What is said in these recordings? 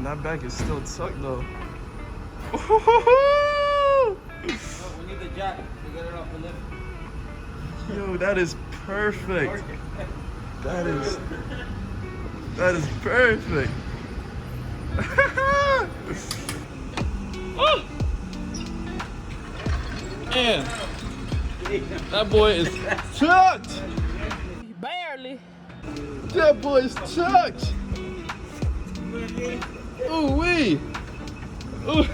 that back is still tucked though. We need the jack to get it off the lift. Yo, that is perfect. That is perfect. Oh. Man, that boy is tucked. Barely. That boy is tucked. Ooh wee. Ooh.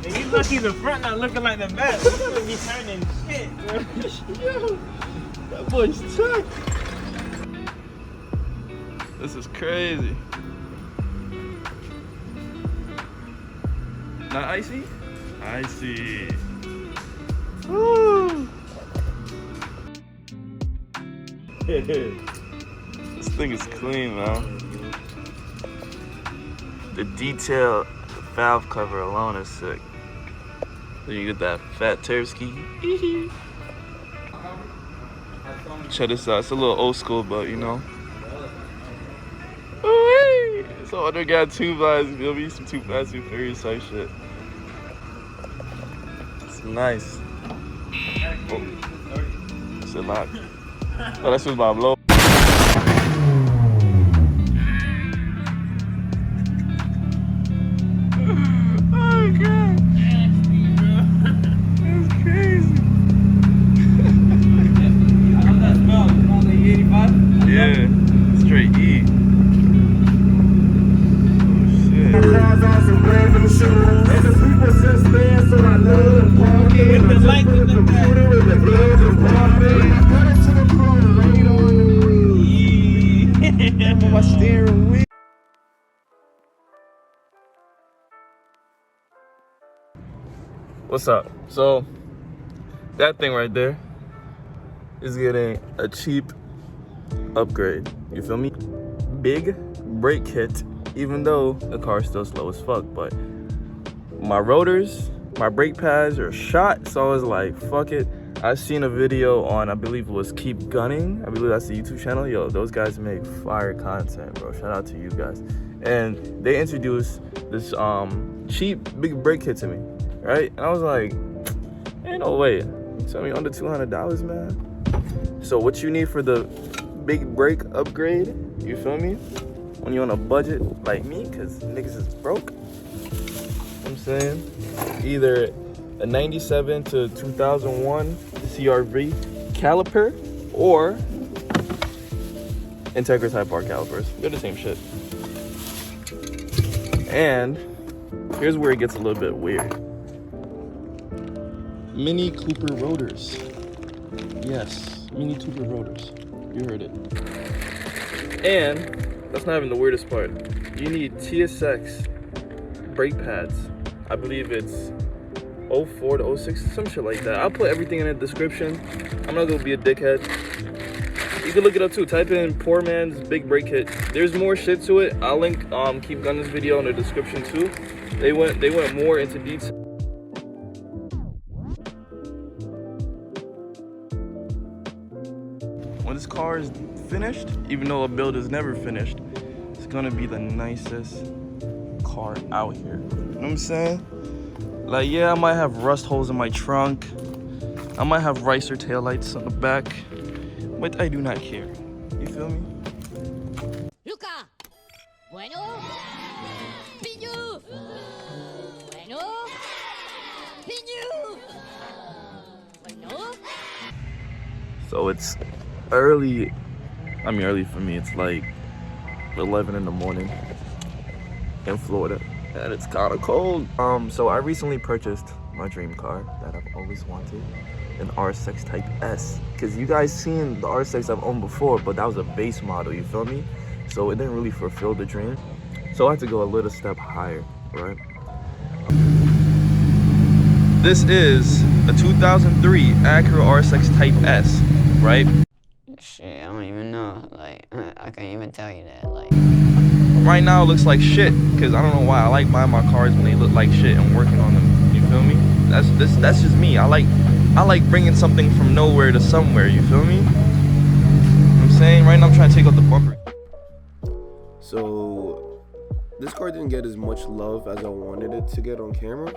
And you lucky the front not looking like the back. You gonna be turning shit, bro. Yo, that boy's tucked. This is crazy. Not icy? Icy. Woo. This thing is clean, man. The detail, the valve cover alone is sick. Then you get that fat Tursky. Check this out. It's a little old school, but you know. Ooh-wee. So under got 2 vibes. There'll be some 2 Fast 2 Furious type shit. It's nice. Oh. It's a lot. Oh, that's just my blow. Yeah, straight E. Oh With the light in the back. My steering wheel. What's up? So that thing right there is getting a cheap upgrade. You feel me? Big brake kit, even though the car's still slow as fuck, but my rotors, my brake pads are shot, so I was like, fuck it. I seen a video on, I believe it was Keep Gunning. I believe that's the YouTube channel. Yo, those guys make fire content, bro. Shout out to you guys. And they introduced this cheap big brake kit to me, right? And I was like, ain't no way. You tell me under $200, man. So what you need for the big brake upgrade, you feel me? When you're on a budget like me, cause niggas is broke. You know what I'm saying? Either a 97 to 2001 CRV caliper or Integra Type R calipers. They're the same shit. And here's where it gets a little bit weird. Mini Cooper rotors. Yes, Mini Cooper rotors. You heard it. And that's not even the weirdest part. You need TSX brake pads. I believe it's 04 to 06, some shit like that. I'll put everything in the description. I'm not gonna be a dickhead. You can look it up too. Type in poor man's big brake kit. There's more shit to it. I'll link Keep Gunning's video in the description too. They went more into detail. When this car is finished, even though a build is never finished, it's gonna be the nicest car out here. You know what I'm saying? Like, yeah, I might have rust holes in my trunk. I might have ricer taillights on the back, but I do not care. You feel me? Luca! Bueno? Piñu! Bueno? Piñu! Bueno? So it's early. I mean, early for me. It's like 11 in the morning in Florida, and it's kind of cold. So I recently purchased my dream car that I've always wanted, an R6 Type S. Cause you guys seen the R6 I've owned before, but that was a base model. You feel me? So it didn't really fulfill the dream. So I had to go a little step higher, right? This is a 2003 Acura R6 Type S, right? Shit, I don't even know. Like, I can't even tell you that. Like, right now it looks like shit, because I don't know why. I like buying my cars when they look like shit and working on them. You feel me? That's just me. I like bringing something from nowhere to somewhere. You feel me? You know what I'm saying? Right now I'm trying to take out the bumper. So This car didn't get as much love as I wanted it to get on camera.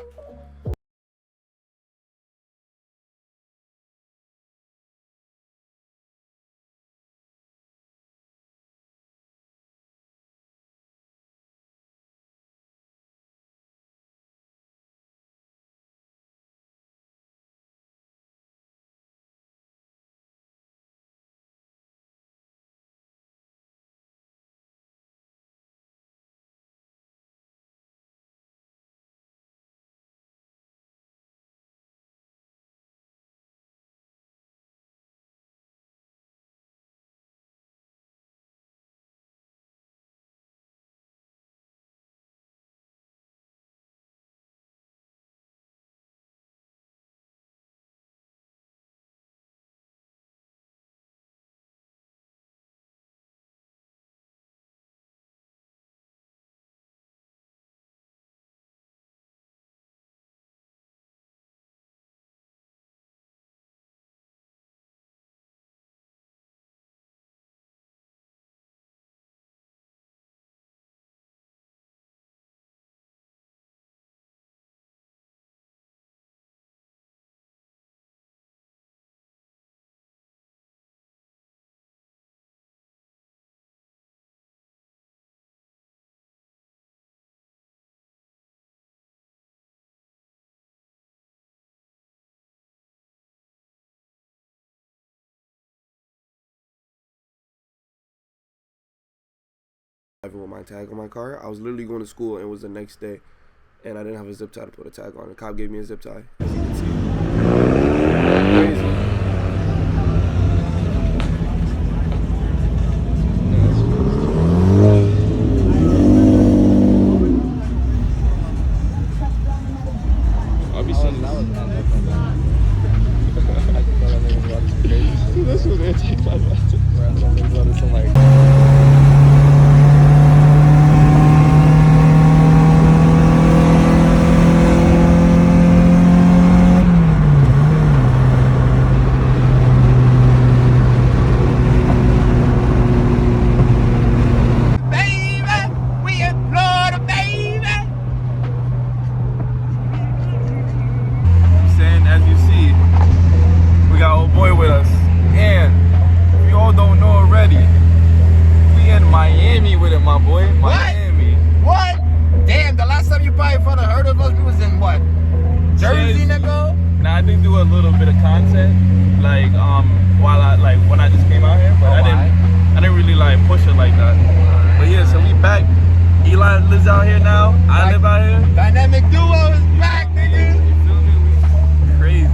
With my tag on my car, I was literally going to school and it was the next day, and I didn't have a zip tie to put a tag on. The cop gave me a zip tie. As you can see, crazy. I'll be sending That's what they're taking my Nah, I did do a little bit of content, like while when I just came out here, but I didn't really like push it like that. But yeah, so we back. Eli lives out here now. I live out here. Dynamic duo is back, nigga. You feel me? We crazy.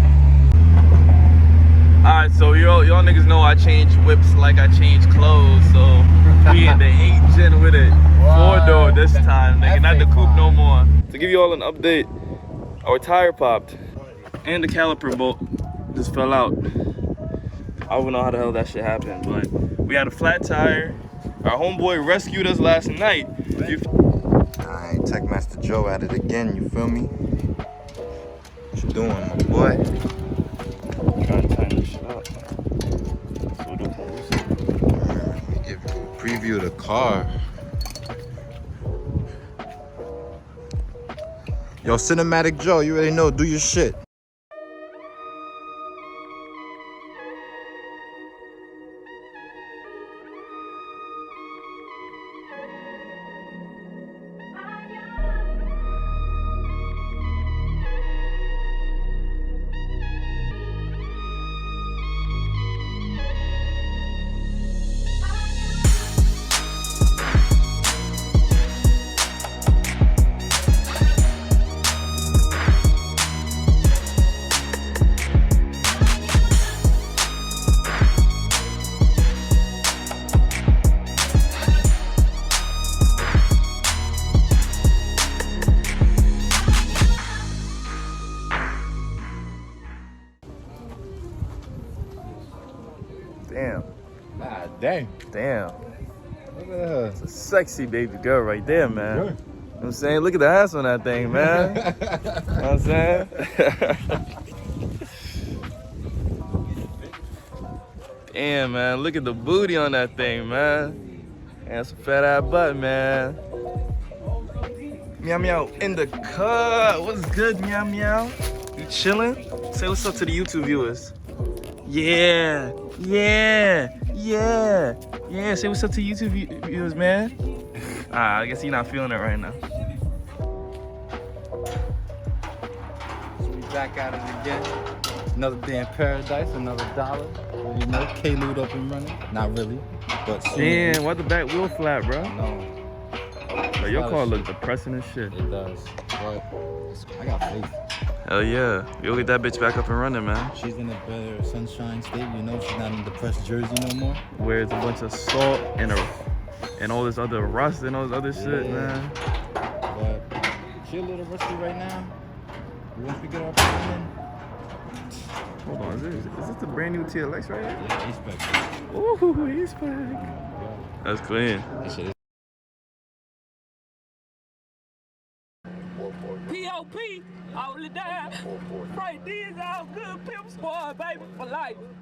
Alright, so y'all niggas know I change whips like I change clothes, so we in the 8th gen with it. 4-door this time, nigga, not the coupe no more. To give you all an update, our tire popped and the caliper bolt just fell out. I don't know how the hell that shit happened, but we had a flat tire. Our homeboy rescued us last night. Alright, Techmaster Joe at it again, you feel me? What you doing, my boy? Trying to tighten this shit up. Let me give you a preview of the car. Yo, Cinematic Joe, you already know, do your shit. Damn. Nah, dang. Damn. Look at her. It's a sexy baby girl right there, man. Good. You know what I'm saying? Look at the ass on that thing, man. You know what I'm saying? Damn, man. Look at the booty on that thing, man. And that's a fat ass butt, man. Meow meow in the cut. What's good, meow meow? You chilling? Say what's up to the YouTube viewers. Yeah, yeah, yeah, yeah. Say what's up to YouTube viewers, man. I guess you're not feeling it right now. So we back at it again. Another day in paradise, another dollar. You know, K-Lude up and running. Not really, but soon. Damn, why the back wheel flat, bro? No. Bro, your car look depressing as shit. It does, but I got faith. Hell yeah. You'll get that bitch back up and running, man. She's in a better sunshine state, you know, she's not in depressed Jersey no more. Where it's a bunch of salt and all this other rust and all this other shit, man. But she a little rusty right now. Once we get our plan in. Hold on, is this the brand new TLX right here? Yeah, he's back. Ooh, he's back. That's clean. That shit is P.O.P. all the time. Right, these all good pimps, boy, baby, for life.